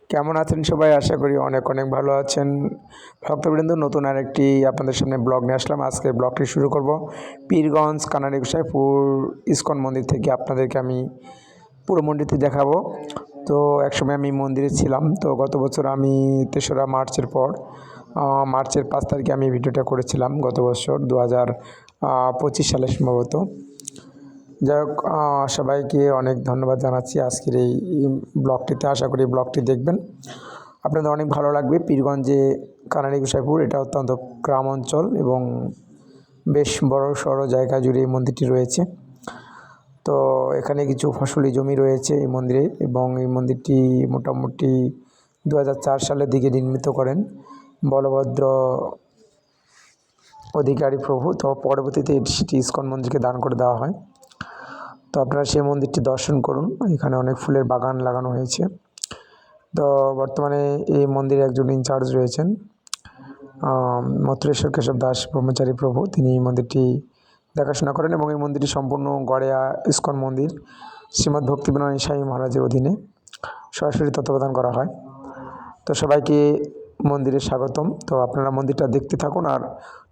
কেমন আছেন সবাই? আশা করি অনেক অনেক ভালো আছেন। ভক্তবৃন্দ, নতুন আরেকটি আপনাদের সামনে ব্লগ নিয়ে আসলাম। আজকে ব্লগটি শুরু করব পীরগঞ্জ কানাড়ি গোসাইপুর ইস্কন মন্দির থেকে। আপনাদেরকে আমি পুরো মন্দিরটি দেখাবো। তো একসময় আমি মন্দিরে ছিলাম। তো গত বছর আমি ৩রা মার্চের পর মার্চের 5 তারিখে আমি ভিডিওটা করেছিলাম গত বছর 2025 সালে সম্ভবত। যাই হোক, সবাইকে অনেক ধন্যবাদ জানাচ্ছি আজকের এই ব্লগটিতে। আশা করি ব্লগটি দেখবেন, আপনাদের অনেক ভালো লাগবে। পীরগঞ্জে কানাড়ি গোসাইপুর, এটা অত্যন্ত গ্রাম অঞ্চল এবং বেশ বড় সড়ো জায়গা জুড়ে এই মন্দিরটি রয়েছে। তো এখানে কিছু ফসলি জমি রয়েছে এই মন্দিরে, এবং এই মন্দিরটি মোটামুটি 2004 সালের দিকে নির্মিত করেন বলভদ্র অধিকারী প্রভু। তো পরবর্তীতে সেটি ইস্কন মন্দিরকে দান করে দেওয়া হয়। তো আপনারা সেই মন্দিরটি দর্শন করুন। এখানে অনেক ফুলের বাগান লাগানো হয়েছে। তো বর্তমানে এই মন্দিরে একজন ইনচার্জ রয়েছেন, মথুরেশ্বর কেশব দাস ব্রহ্মচারী প্রভু। তিনি এই মন্দিরটি দেখাশোনা করেন, এবং এই মন্দিরটি সম্পূর্ণ গড়েয়া ইস্কন মন্দির শ্রীমদ্ ভক্তিবিনোদিনী স্বামী মহারাজের অধীনে সরাসরি তত্ত্বাবধান করা হয়। তো সবাইকে মন্দিরে স্বাগতম। তো আপনারা মন্দিরটা দেখতে থাকুন, আর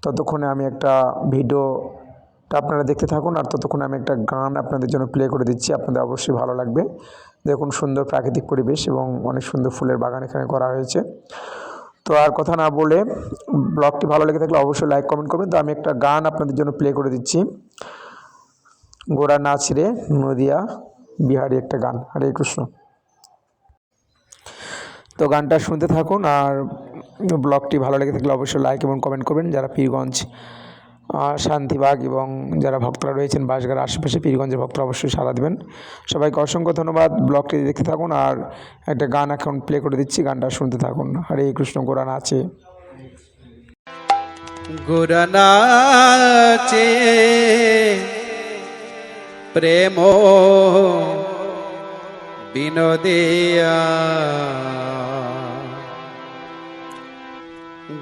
ততক্ষণে আমি একটা ভিডিওটা আপনারা দেখতে থাকুন, আর ততক্ষণে আমি একটা গান আপনাদের জন্য প্লে করে দিচ্ছি। আপনাদের অবশ্যই ভালো লাগবে। দেখুন, সুন্দর প্রাকৃতিক পরিবেশ এবং অনেক সুন্দর ফুলের বাগান এখানে করা হয়েছে। তো আর কথা না বলে, ব্লগটি ভালো লেগে থাকলে অবশ্যই লাইক কমেন্ট করবেন। তো আমি একটা গান আপনাদের জন্য প্লে করে দিচ্ছি, গোড়া নাচ রে নদিয়া বিহারি, একটা গান। হরে কৃষ্ণ। তো গানটা শুনতে থাকুন, আর ব্লগটি ভালো লেগে থাকলে অবশ্যই লাইক এবং কমেন্ট করবেন। যারা পীরগঞ্জ, শান্তিবাগ এবং যারা ভক্তরা রয়েছেন বাঁশগাড়ার আশেপাশে, পীরগঞ্জের ভক্তরা অবশ্যই সাড়া দেবেন। সবাইকে অসংখ্য ধন্যবাদ। ব্লগটি দেখতে থাকুন, আর একটা গান এখন প্লে করে দিচ্ছি, গানটা শুনতে থাকুন। হরে কৃষ্ণ। গোড়া নাচে, গোড়া নাচে প্রেম বিনোদিয়া,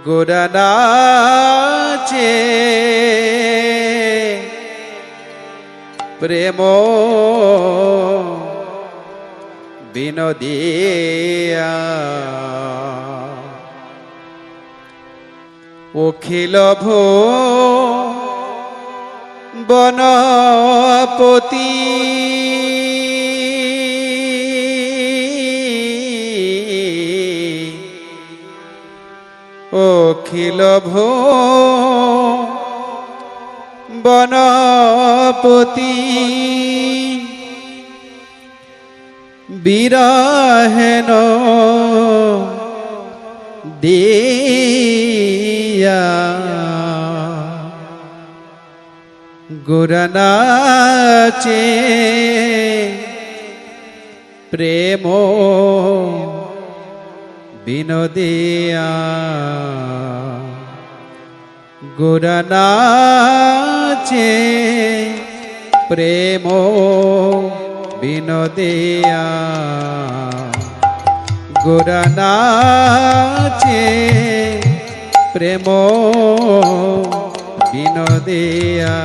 গোড়া নাচে প্রেম বিনোদিয়া, অখিল বনপতি অখিল বনপতি বিরহেন দিয়া, গোড়া নাচে প্রেম বিনোদিয়া, গোড়া নাচে প্রেম বিনোদিয়া, গোড়া নাচে প্রেম বিনোদিয়া,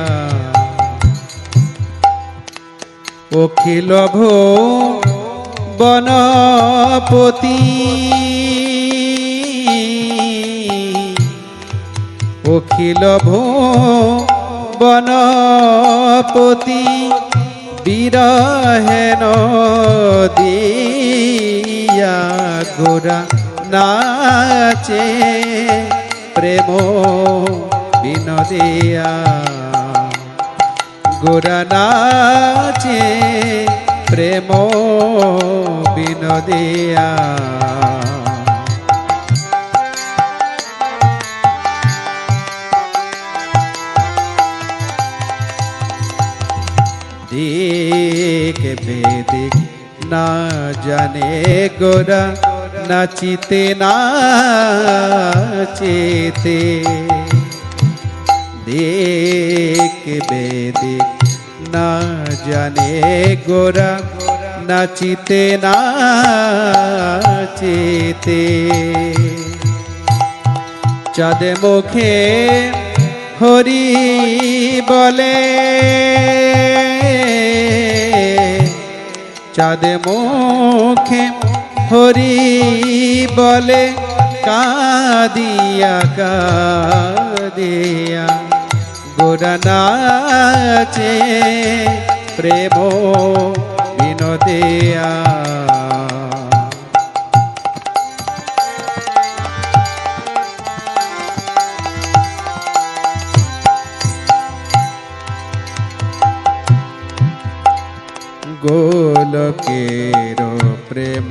অখিল বনপতি অখিল বনপতি বিরহেন দিয়া, গোড়া নাচে প্রেম বিনোদিয়া, গোড়া নাচে প্রেম বিনোদিয়া। দিক বেদিক না জানে গোরা নাচিতে নাচিতে, দিক বেদিক না জানে গোরা নাচিতে নাচিতে, চাঁদ মুখে হরি বলে, চাঁদ মুখে হরি বলে কাদিয়া কাদিয়া গোরা নাচে প্রেম বিনোদিয়া। গোলকের প্রেম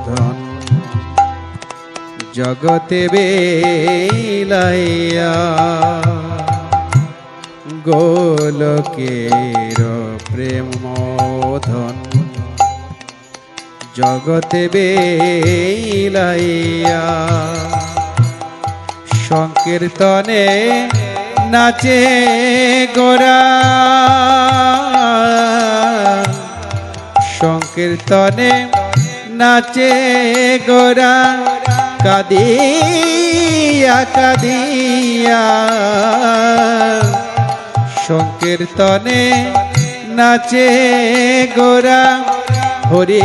ধন জগতে বিলাইয়া, গোলকের প্রেম ধন জগতে বিলাইয়া। সংকীর্তনে নাচে গোরা, সংকীর্তনে নাচে গোরা কাদিয়া কাদিয়া। সংকীর্তনে নাচে গোরা হরি